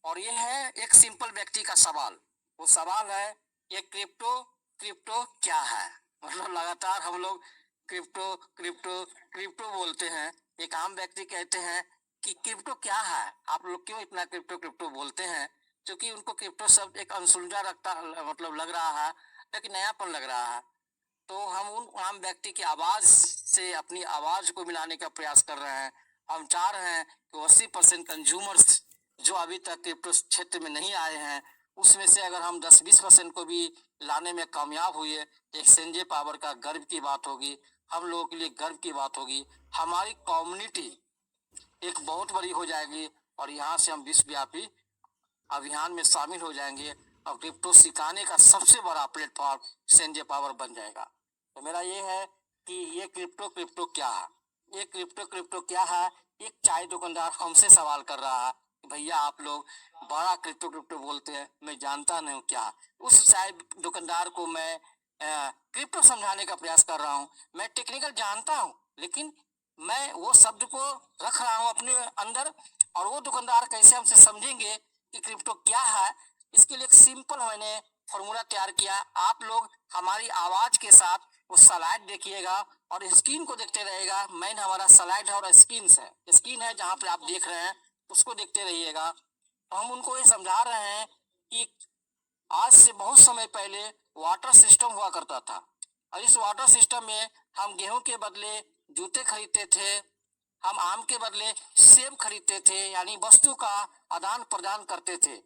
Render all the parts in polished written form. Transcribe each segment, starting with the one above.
और ये है एक सिंपल व्यक्ति का सवाल। वो सवाल है, ये क्रिप्टो क्रिप्टो क्या है? मतलब लगातार हम लोग क्रिप्टो क्रिप्टो क्रिप्टो बोलते हैं। एक आम व्यक्ति कहते हैं कि क्रिप्टो क्या है? आप लोग क्यों इतना क्रिप्टो क्रिप्टो बोलते हैं? क्योंकि उनको क्रिप्टो शब्द एक अनसुलझा रखता मतलब लग रहा है, लेकिन नयापन लग रहा है। तो हम उन आम व्यक्ति की आवाज से अपनी आवाज को मिलाने का प्रयास कर रहे हैं। हम चाह रहे हैं कि 80% कंज्यूमर्स जो अभी तक क्रिप्टो क्षेत्र में नहीं आए हैं, उसमें से अगर हम 10-20% को भी लाने में कामयाब हुए, एक संजय पावर का गर्व की बात होगी, हम लोगों के लिए गर्व की बात होगी। हमारी कम्युनिटी एक बहुत बड़ी हो जाएगी और यहाँ से हम विश्वव्यापी अभियान में शामिल हो जाएंगे और क्रिप्टो सिखाने का सबसे बड़ा प्लेटफॉर्म संजय पावर बन जाएगा। तो मेरा ये है कि ये क्रिप्टो क्रिप्टो क्या है? ये क्रिप्टो क्रिप्टो क्या है? एक चाय दुकानदार हमसे सवाल कर रहा है कि भैया आप लोग बड़ा क्रिप्टो क्रिप्टो बोलते हैं, मैं जानता नहीं हूँ क्या। उस चाय दुकानदार को मैं क्रिप्टो समझाने का प्रयास कर रहा हूँ। मैं टेक्निकल जानता हूँ, लेकिन मैं वो शब्द को रख रहा हूँ अपने अंदर, और वो दुकानदार कैसे हमसे समझेंगे कि क्रिप्टो क्या है। इसके लिए एक सिंपल मैंने फॉर्मूला तैयार किया। आप लोग हमारी आवाज के साथ वो स्लाइड देखिएगा और स्क्रीन को देखते रहिएगा। मेन हमारा स्लाइड है और स्क्रीन है जहाँ पे आप देख रहे हैं, उसको देखते रहिएगा। तो हम उनको ये समझा रहे हैं कि आज से बहुत समय पहले वाटर सिस्टम हुआ करता था, और इस वाटर सिस्टम में हम गेहूं के बदले जूते खरीदते थे, हम आम के बदले सेब खरीदते थे, यानी वस्तु का आदान प्रदान करते थे।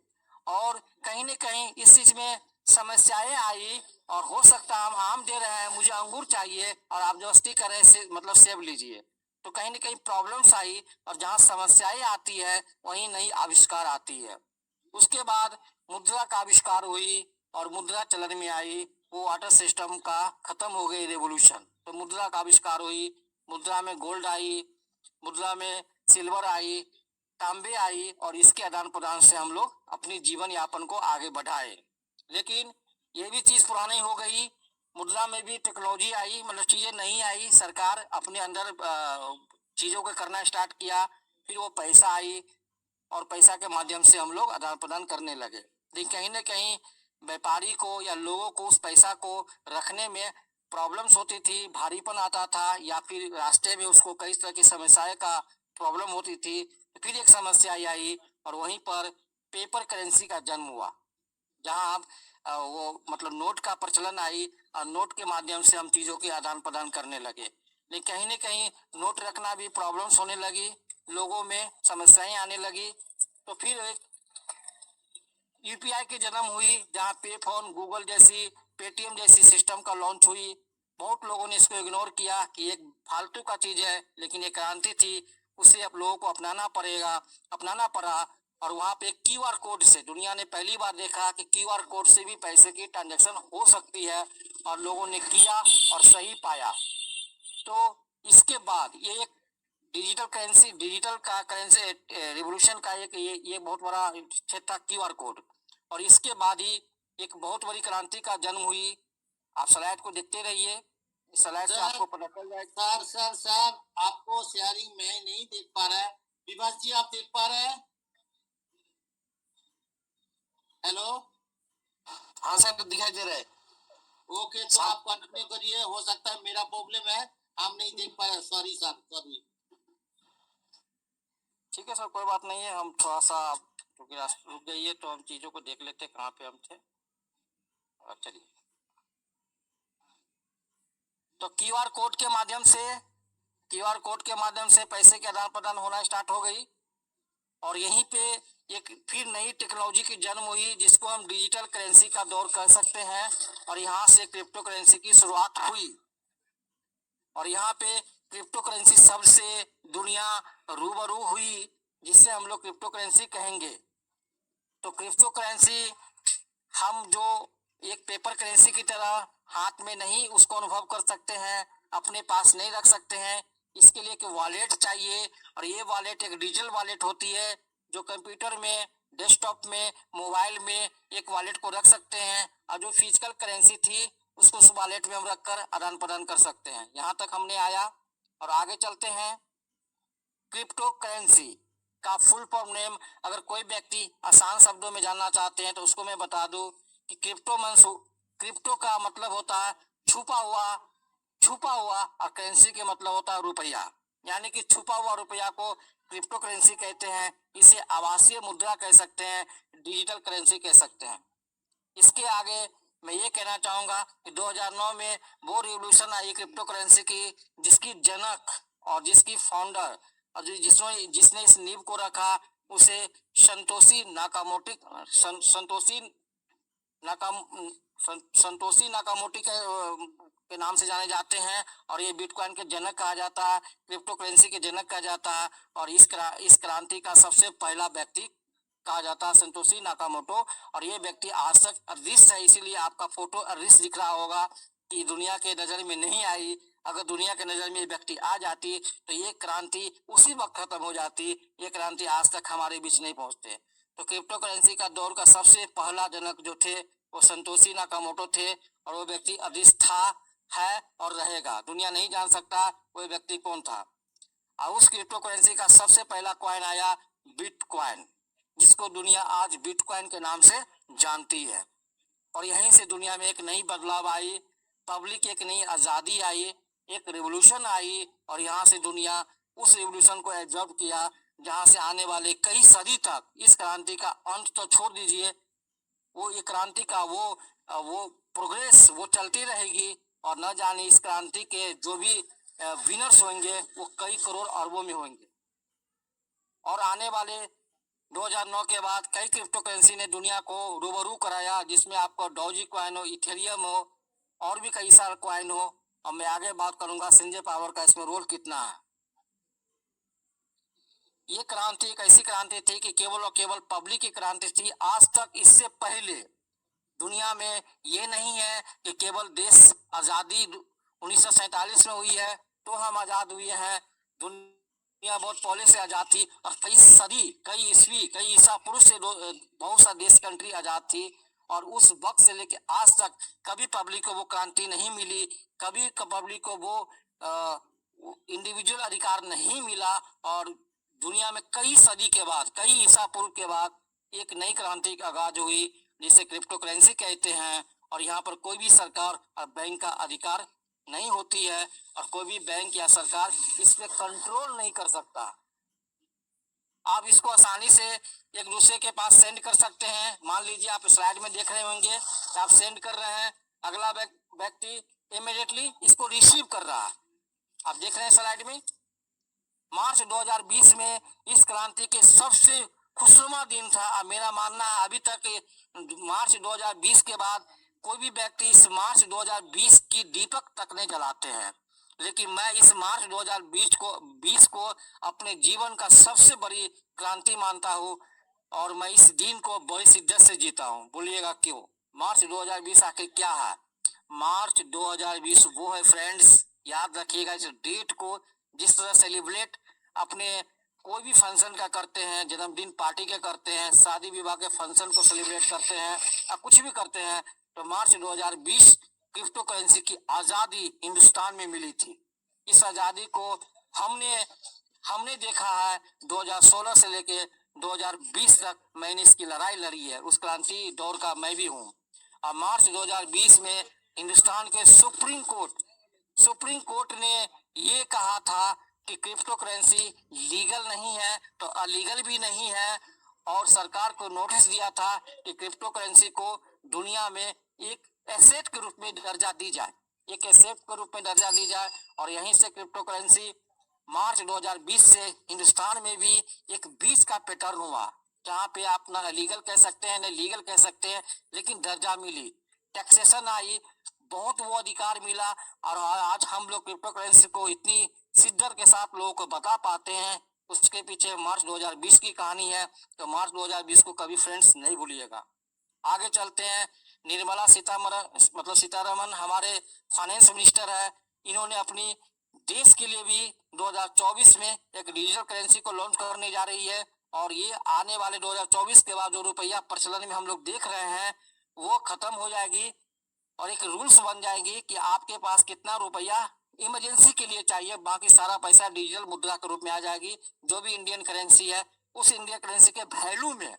और कहीं न कहीं इस चीज में समस्याएं आई, और हो सकता है हम आम दे रहे हैं, मुझे अंगूर चाहिए और आप जबरदस्ती कर रहे हैं मतलब सेब लीजिए। तो कहीं न कहीं प्रॉब्लम्स आई, और जहाँ समस्याएं आती है वहीं नई आविष्कार आती है। उसके बाद मुद्रा का आविष्कार हुई और मुद्रा चलन में आई। वो वाटर सिस्टम का खत्म हो गई रेवोल्यूशन, तो मुद्रा का आविष्कार हुई। मुद्रा में गोल्ड आई, मुद्रा में सिल्वर आई, तांबे आई, और इसके आदान प्रदान से हम लोग अपनी जीवन यापन को आगे बढ़ाए। लेकिन ये भी चीज पुरानी हो गई, मुद्रा में भी टेक्नोलॉजी आई, मतलब चीजें नहीं आई, सरकार अपने अंदर चीजों को करना स्टार्ट किया। फिर वो पैसा आई और पैसा के माध्यम से हम लोग आदान प्रदान करने लगे। लेकिन कहीं ना कहीं व्यापारी को या लोगों को उस पैसा को रखने में प्रॉब्लम्स होती थी, भारीपन आता था, या फिर रास्ते में उसको कई तरह की समस्याएं का प्रॉब्लम होती थी। फिर एक समस्या आई और वहीं पर पेपर करेंसी का जन्म हुआ, जहां आप वो मतलब नोट का प्रचलन आई, और नोट के माध्यम से हम चीजों के आदान प्रदान करने लगे। लेकिन कहीं न कहीं नोट रखना भी प्रॉब्लम्स होने लगी, लोगों में समस्याएं आने लगी। तो फिर यूपीआई की जन्म हुई, जहां पे फोन, गूगल जैसी, पेटीएम जैसी सिस्टम का लॉन्च हुई। बहुत लोगों ने इसको इग्नोर किया कि एक फालतू का चीज है, लेकिन ये क्रांति थी, उसे अब लोगों को अपनाना पड़ा। और वहां पे क्यूआर कोड से दुनिया ने पहली बार देखा कि क्यूआर कोड से भी पैसे की ट्रांजैक्शन हो सकती है, और लोगों ने किया और सही पाया। तो इसके बाद ये एक डिजिटल का करेंसी रिवोल्यूशन का एक ये बहुत बड़ा क्षेत्र था, क्यूआर कोड। और इसके बाद ही एक बहुत बड़ी क्रांति का जन्म हुई। आप स्लाइड को देखते रहिए, स्लाइड से आपको पता चल जाएगा। सर आपको शेयरिंग में नहीं देख पा रहा है। विभास जी आप देख पा रहे हैं? हेलो, हाँ सर, दिखाई दे रहा है। ओके, तो आप कंटिन्यू करिए। हो सकता है मेरा प्रॉब्लम है, हम नहीं देख पा रहे। Sorry sir, sorry. ठीक है सर, कोई बात नहीं है। हम थोड़ा सा क्योंकि रुक गई है, तो हम चीजों को देख लेते कहाँ पे हम थे। चलिए, तो क्यूआर कोड के माध्यम से पैसे के आदान प्रदान होना स्टार्ट हो गई, और यहीं पे एक फिर नई टेक्नोलॉजी की जन्म हुई, जिसको हम डिजिटल करेंसी का दौर कह सकते हैं। और यहाँ से क्रिप्टो करेंसी की शुरुआत हुई, और यहाँ पे क्रिप्टो करेंसी शब्द से दुनिया रूबरू हुई, जिससे हम लोग क्रिप्टो करेंसी कहेंगे। तो क्रिप्टो करेंसी हम जो एक पेपर करेंसी की तरह हाथ में नहीं उसको अनुभव कर सकते हैं, अपने पास नहीं रख सकते हैं। इसके लिए एक वॉलेट चाहिए, और ये वॉलेट एक डिजिटल वॉलेट होती है, जो कंप्यूटर में, डेस्कटॉप में, मोबाइल में एक वॉलेट को रख सकते हैं, और जो फिजिकल करेंसी थी उसको उस वॉलेट में हम रखकर आदान प्रदान कर सकते हैं। यहाँ तक हमने आया, और आगे चलते हैं। क्रिप्टो करेंसी का फुल फॉर्म नेम अगर कोई व्यक्ति आसान शब्दों में जानना चाहते हैं तो उसको मैं बता दूं कि क्रिप्टो का मतलब होता है छुपा हुआ और करेंसी के मतलब होता है रुपया, यानी कि छुपा हुआ रुपया को क्रिप्टो करेंसी कहते हैं। इसे आभासीय मुद्रा कह सकते हैं, डिजिटल करेंसी कह सकते हैं। इसके आगे मैं ये कहना चाहूंगा कि 2009 में वो रिवॉल्यूशन आई क्रिप्टो करेंसी की, जिसकी जनक और जिसकी फाउंडर और जिसने इस नींव को रखा उसे संतोषी नाकामोटी के नाम से जाने जाते हैं और ये बिटकॉइन के जनक कहा जाता है, क्रिप्टो करेंसी के जनक कहा जाता है। और इस क्रांति का सबसे पहला व्यक्ति कहा जाता है संतोषी नाकामोटो। और ये व्यक्ति आज तक अदृश्य है, इसीलिए आपका फोटो अदृश्य दिख रहा होगा कि दुनिया के नजर में नहीं आई। अगर दुनिया के नजर में ये व्यक्ति आ जाती तो ये क्रांति उसी वक्त खत्म हो जाती। ये क्रांति आज तक हमारे बीच नहीं पहुंचते। तो क्रिप्टो करेंसी का दौर का सबसे पहला जनक जो थे वो संतोषी नाकामोटो थे और वो व्यक्ति अदृश्य था, है और रहेगा। दुनिया नहीं जान सकता वो व्यक्ति कौन था। और उस क्रिप्टो करेंसी का सबसे पहला कॉइन आया बिटकॉइन, जिसको दुनिया आज बिटकॉइन के नाम से जानती है। और यहीं से दुनिया में एक नई बदलाव आई, पब्लिक एक नई आज़ादी आई, एक रिवॉल्यूशन आई। और यहाँ से दुनिया उस रिवॉल्यूशन को एब्जॉर्ब किया, जहाँ से आने वाले कई सदी तक इस क्रांति का अंत तो छोड़ दीजिए, वो ये क्रांति का वो प्रोग्रेस वो चलती रहेगी। और न जाने इस क्रांति के जो भी विनर्स होंगे वो कई करोड़ अरबों में होंगे। और आने वाले 2009 के बाद कई क्रिप्टो करेंसी ने दुनिया को रूबरू कराया, जिसमें आपको डॉजी कॉइन हो, इथेरियम हो और भी कई सारे कॉइन हो। और मैं आगे बात करूंगा संजय पावर का इसमें रोल कितना है। ये क्रांति एक ऐसी क्रांति थी कि केवल और केवल पब्लिक की क्रांति थी। आज तक इससे पहले दुनिया में ये नहीं है कि केवल देश आज़ादी 1947 में हुई है तो हम आज़ाद हुए हैं। दुनिया बहुत पहले से आज़ाद थी और कई सदी, कई ईस्वी, कई ईसा पुरुष से बहुत सा देश कंट्री आज़ाद थी। और उस वक्त से लेके आज तक कभी पब्लिक को वो क्रांति नहीं मिली, कभी पब्लिक को वो इंडिविजुअल अधिकार नहीं मिला। और दुनिया में कई सदी के बाद, कई ईसा पूर्व के बाद एक नई क्रांति का आगाज हुई, जिसे क्रिप्टो करेंसी कहते हैं। और यहाँ पर कोई भी सरकार और बैंक का अधिकार नहीं होती है और कोई भी बैंक या सरकार इस पे कंट्रोल नहीं कर सकता। आप इसको आसानी से एक दूसरे के पास सेंड कर सकते हैं। मान लीजिए आप स्लाइड में देख रहे होंगे कि आप सेंड कर रहे हैं, अगला व्यक्ति इमीडिएटली इसको रिसीव कर रहा है। आप देख रहे हैं स्लाइड में। मार्च 2020 में इस क्रांति के सबसे खुशनुमा दिन था। मेरा मानना है अभी तक मार्च 2020 के बाद कोई भी व्यक्ति इस मार्च 2020 की दीपक तक नहीं जलाते हैं, लेकिन मैं इस मार्च 2020 को अपने जीवन का सबसे बड़ी क्रांति मानता हूँ और मैं इस दिन को बड़ी शिद्दत से जीता हूँ। बोलिएगा क्यों? मार्च 2020 आखिर क्या है? मार्च 2020 वो है फ्रेंड्स, याद रखिएगा इस डेट को। जिस तरह सेलिब्रेट अपने कोई भी फंक्शन का करते हैं, जन्मदिन पार्टी के करते हैं, शादी विवाह के फंक्शन को सेलिब्रेट करते हैं या कुछ भी करते हैं, तो मार्च 2020 क्रिप्टो करेंसी की आज़ादी हिंदुस्तान में मिली थी। इस आज़ादी को हमने देखा है 2016 से लेके 2020 तक मैंने इसकी लड़ाई लड़ी है। उस क्रांति दौर का मैं भी हूँ। और मार्च 2020 में हिंदुस्तान के सुप्रीम कोर्ट ने ये कहा था कि क्रिप्टो करेंसी लीगल नहीं है तो अलीगल भी नहीं है। और सरकार को नोटिस दिया था कि क्रिप्टो करेंसी को दुनिया में एक एसेट के रूप में दर्जा दी जाए, और यहीं से क्रिप्टो करेंसी मार्च 2020 से हिंदुस्तान में भी एक बीच का पैटर्न हुआ, जहाँ पे आप ना लीगल कह सकते हैं, ना लीगल कह सकते हैं, लेकिन दर्जा मिली, टैक्सेशन आई, बहुत वो अधिकार मिला। और आज हम लोग क्रिप्टो करेंसी को इतनी शिद्दत के साथ लोगों को बता पाते हैं, उसके पीछे मार्च 2020 की कहानी है। तो मार्च 2020 को कभी फ्रेंड्स नहीं भूलिएगा। आगे चलते हैं। निर्मला सीतारमन हमारे फाइनेंस मिनिस्टर है। इन्होंने अपनी देश के लिए भी 2024 में एक डिजिटल करेंसी को लॉन्च करने जा रही है। और ये आने वाले 2024 के बाद जो रुपया प्रचलन में हम लोग देख रहे हैं वो खत्म हो जाएगी और एक रूल्स बन जाएगी कि आपके पास कितना रुपया इमरजेंसी के लिए चाहिए, बाकी सारा पैसा डिजिटल मुद्रा के रूप में आ जाएगी। जो भी इंडियन करेंसी है उस इंडियन करेंसी के वैल्यू में,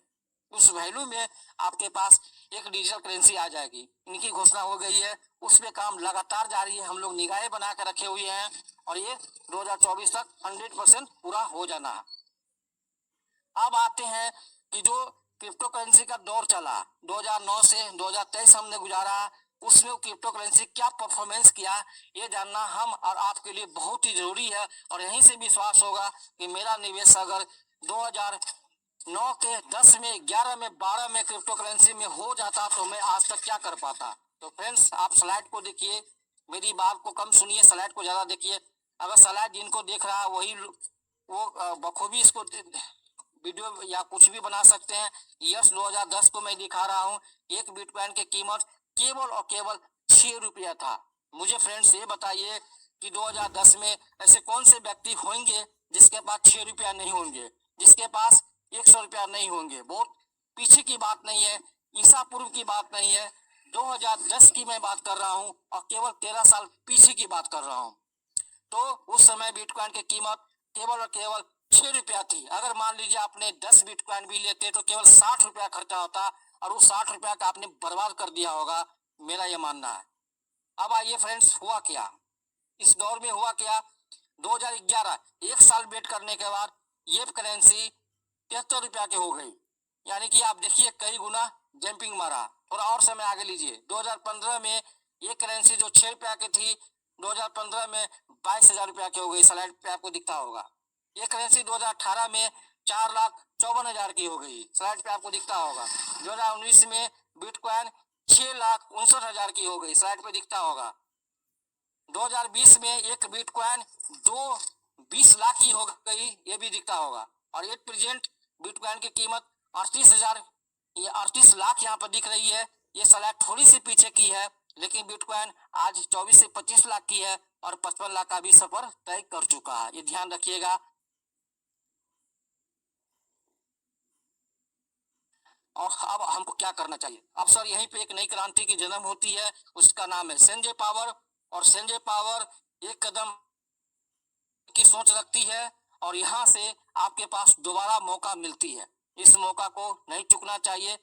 उस वैल्यू में आपके पास एक डिजिटल करेंसी आ जाएगी। इनकी घोषणा हो गई है, उसमें काम लगातार जारी है, हम लोग निगाहें बना कर रखे हुए हैं और ये 2024 तक 100% पूरा हो जाना है। अब आते हैं कि जो क्रिप्टो करेंसी का दौर चला 2009 से 2023 हमने गुजारा, उसमें क्रिप्टो करेंसी क्या परफॉर्मेंस किया, ये जानना हम और आपके लिए बहुत ही जरूरी है। और यहीं से विश्वास होगा कि मेरा निवेश अगर 2009 के 10 में, 11 में, 12 में क्रिप्टो करेंसी में हो जाता तो मैं आज तक क्या कर पाता। तो फ्रेंड्स, आप स्लाइड को देखिए, मेरी बात को कम सुनिए, स्लाइड को ज्यादा देखिए। अगर स्लाइड जिनको देख रहा है वही वो बखूबी इसको वीडियो या कुछ भी बना सकते हैं। ईयर्स 2010 को मैं दिखा रहा हूँ, एक बिटकॉइन की कीमत केवल और केवल 6 रुपया था। मुझे फ्रेंड्स ये बताइए कि 2010 में ऐसे कौन से व्यक्ति होंगे जिसके पास 6 रुपया नहीं होंगे, जिसके पास 100 रुपया नहीं होंगे। बहुत पीछे की बात नहीं है, ईसा पूर्व की बात नहीं है, 2010 की मैं बात कर रहा हूँ और केवल 13 साल पीछे की बात कर रहा हूँ। तो उस समय बिटकॉइन की कीमत केवल और केवल 6 रुपया थी। अगर मान लीजिए आपने 10 बिटकॉइन भी लेते तो केवल 60 रुपया खर्चा होता और उस 60 रुपया का आपने बर्बाद कर दिया होगा, मेरा यह मानना है। अब आइए फ्रेंड्स, हुआ क्या इस दौर में, हुआ क्या 2011 एक साल वेट करने के बाद ये करेंसी 73 रुपया की हो गई। यानी कि आप देखिए कई गुना जंपिंग मारा। थोड़ा और समय आगे लीजिए, 2015 में ये करेंसी जो 6 रुपया की थी 2015 में 22,000 रुपया की हो गई। स्लाइड पे आपको दिखता होगा। ये करेंसी 2018 में 4,54,000 की हो गई। स्लाइड पे आपको दिखता होगा। 2019 में बिटकॉइन 6,59,000 की हो गई। स्लाइड पे दिखता होगा। 2020 में एक बिटकॉइन 20 लाख की हो गई, ये भी दिखता होगा। और एट प्रेजेंट बिटकॉइन की कीमत 38,000, ये 38 लाख यहाँ पर दिख रही है। ये स्लाइड थोड़ी सी पीछे की है, लेकिन बिटकॉइन आज 24 से 25 लाख की है और 55 लाख का भी सफर तय कर चुका है। ये ध्यान रखिएगा। और अब हमको क्या करना चाहिए। अब सर यहीं पे एक नई क्रांति की जन्म होती है, उसका नाम है संजय पावर। और संजय पावर एक कदम की सोच रखती है और यहाँ से आपके पास दोबारा मौका मिलती है। इस मौका को नहीं चुकना चाहिए।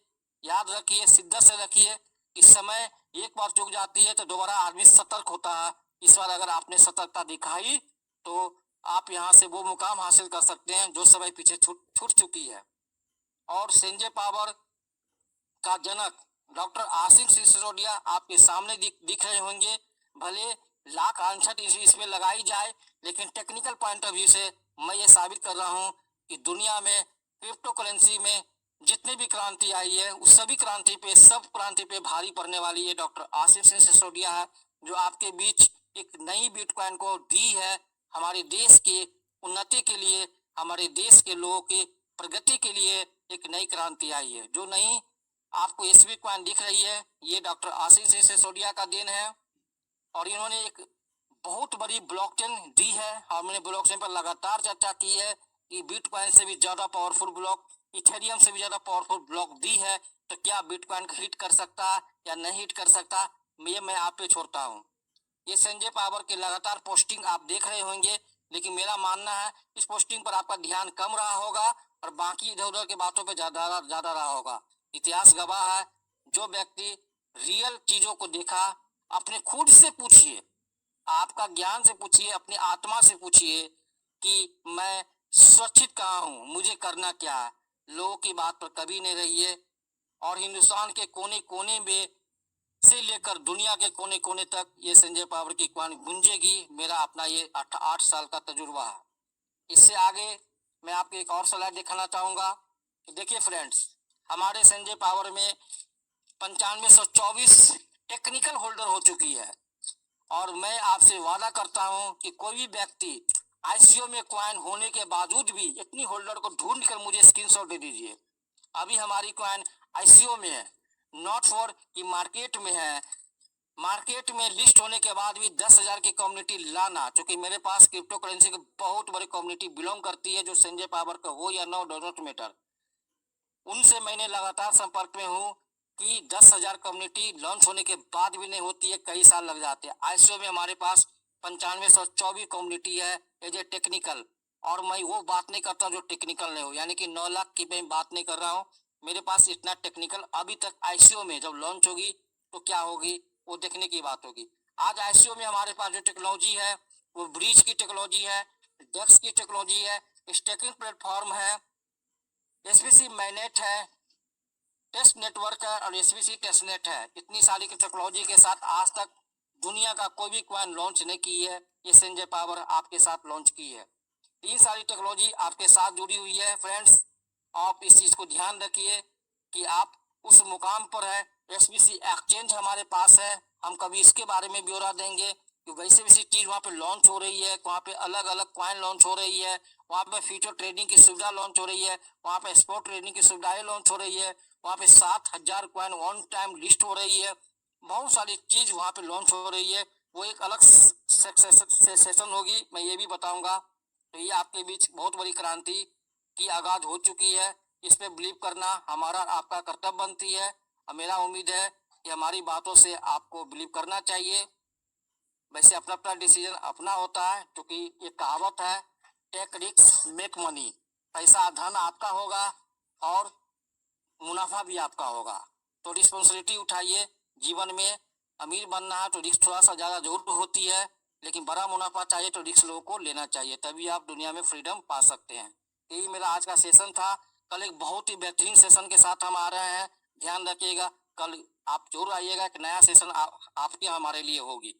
याद रखिए, शिद्दत से रखिए कि समय एक बार चुक जाती है तो दोबारा आदमी सतर्क होता है। इस बार अगर आपने सतर्कता दिखाई तो आप यहाँ से वो मुकाम हासिल कर सकते हैं जो समय पीछे छूट चुकी है। और संजय पावर का जनक डॉक्टर आशीष सिसोदिया आपके सामने दिख रहे होंगे। भले लाख आंसर इसमें लगाई जाए, लेकिन टेक्निकल पॉइंट ऑफ व्यू से मैं ये साबित कर रहा हूँ कि दुनिया में क्रिप्टो करेंसी में जितनी भी क्रांति आई है उस सभी क्रांति पे, सब क्रांति पे भारी पड़ने वाली ये डॉक्टर आशीष सिसोदिया है, जो आपके बीच एक नई बिटकॉइन को दी है। हमारे देश के उन्नति के लिए, हमारे देश के लोगों की प्रगति के लिए एक नई क्रांति आई है। जो नई आपको इस बिटकॉइन दिख रही है, ये डॉक्टर आशीष सिसोदिया का देन है। और इन्होंने एक बहुत बड़ी ब्लॉकचेन दी है और मैंने ब्लॉकचेन पर लगातार चर्चा की है कि बिटकॉइन से भी ज्यादा पावरफुल ब्लॉक, इथेरियम से भी ज्यादा पावरफुल ब्लॉक दी है। तो क्या बिटकॉइन हिट कर सकता या नहीं हिट कर सकता, ये मैं आप पे छोड़ता हूँ। ये संजय पावर के लगातार पोस्टिंग आप देख रहे होंगे, लेकिन मेरा मानना है इस पोस्टिंग पर आपका ध्यान कम रहा होगा और बाकी इधर उधर के बातों पे ज्यादा रहा होगा। इतिहास गवाह है, जो व्यक्ति रियल चीजों को देखा, अपने खुद से पूछिए, आपका ज्ञान से पूछिए, अपनी आत्मा से पूछिए कि मैं सुरक्षित कहाँ हूँ, मुझे करना क्या है। लोगों की बात पर कभी नहीं रहिए। और हिंदुस्तान के कोने कोने में से लेकर दुनिया के कोने कोने तक ये संजय पावर की कहानी गूंजेगी। मेरा अपना ये 8 साल का तजुर्बा है। इससे आगे मैं आपको एक और स्लाइड दिखाना चाहूंगा। देखिए फ्रेंड्स, हमारे संजय पावर में 9524 टेक्निकल होल्डर हो चुकी है। और मैं आपसे वादा करता हूं कि कोई भी व्यक्ति आईसीओ में क्वाइन होने के बावजूद भी इतनी होल्डर को ढूंढ कर मुझे स्क्रीनशॉट दे दीजिए। अभी हमारी क्वाइन आईसीओ में है, नॉट फॉर कि मार्केट में है। मार्केट में लिस्ट होने के बाद भी 10,000 की कम्युनिटी लाना, क्योंकि मेरे पास क्रिप्टो करेंसी की बहुत बड़ी कम्युनिटी बिलोंग करती है, जो संजय पावर का हो या नो, डज नॉट मैटर। उनसे मैंने लगातार संपर्क में हूँ कि 10,000 कम्युनिटी लॉन्च होने के बाद भी नहीं होती है, कई साल लग जाते हैं। आईसीओ में हमारे पास 9524 कम्युनिटी है एज ए टेक्निकल। और मैं वो बात नहीं करता जो टेक्निकल नहीं हो, यानी कि 9 लाख की मैं बात नहीं कर रहा हूँ। मेरे पास इतना टेक्निकल अभी तक आईसीओ में जब लॉन्च होगी तो क्या होगी वो देखने की बात होगी। आज आईसीओ में हमारे पास जो टेक्नोलॉजी है वो ब्रिज की टेक्नोलॉजी है, डेक्स की टेक्नोलॉजी है, स्टैकिंग प्लेटफॉर्म है, एसपीसी मैनेट है, टेस्ट नेटवर्क है और एसपीसी टेस्टनेट है। इतनी सारी की टेक्नोलॉजी के साथ आज तक दुनिया का कोई भी कॉइन लॉन्च नहीं की है, ये संजय पावर आपके साथ लॉन्च की है। तीन सारी टेक्नोलॉजी आपके साथ जुड़ी हुई है फ्रेंड्स। आप इस चीज को ध्यान रखिए कि आप उस मुकाम पर है। एसबीसी एक्सचेंज हमारे पास है, हम कभी इसके बारे में ब्यौरा देंगे कि वैसे वैसी चीज वहाँ पे लॉन्च हो रही है, वहाँ पे अलग अलग कॉइन लॉन्च हो रही है, वहाँ पे फ्यूचर ट्रेडिंग की सुविधा लॉन्च हो रही है, वहाँ पे स्पॉट ट्रेडिंग की सुविधाएं लॉन्च हो रही है, वहाँ पे 7,000 कॉइन वन टाइम लिस्ट हो रही है, बहुत सारी चीज वहाँ पे लॉन्च हो रही है। वो एक अलग सेशन होगी, मैं ये भी बताऊंगा। तो ये आपके बीच बहुत बड़ी क्रांति की आगाज हो चुकी है। इस पे बिलीव करना हमारा आपका कर्तव्य बनती है और मेरा उम्मीद है कि हमारी बातों से आपको बिलीव करना चाहिए। वैसे अपना अपना डिसीजन अपना होता है, क्योंकि ये कहावत है टेक रिस्क मेक मनी। पैसा धन आपका होगा और मुनाफा भी आपका होगा। तो रिस्पॉन्सिबिलिटी उठाइए। जीवन में अमीर बनना है तो रिस्क थोड़ा सा ज़्यादा जरूर होती है, लेकिन बड़ा मुनाफा चाहिए तो रिस्क लोगों को लेना चाहिए, तभी आप दुनिया में फ्रीडम पा सकते हैं। यही मेरा आज का सेशन था। कल एक बहुत ही बेहतरीन सेशन के साथ हम आ रहे हैं, ध्यान रखिएगा। कल आप जरूर आइएगा, एक नया सेशन आपकी हमारे लिए होगी।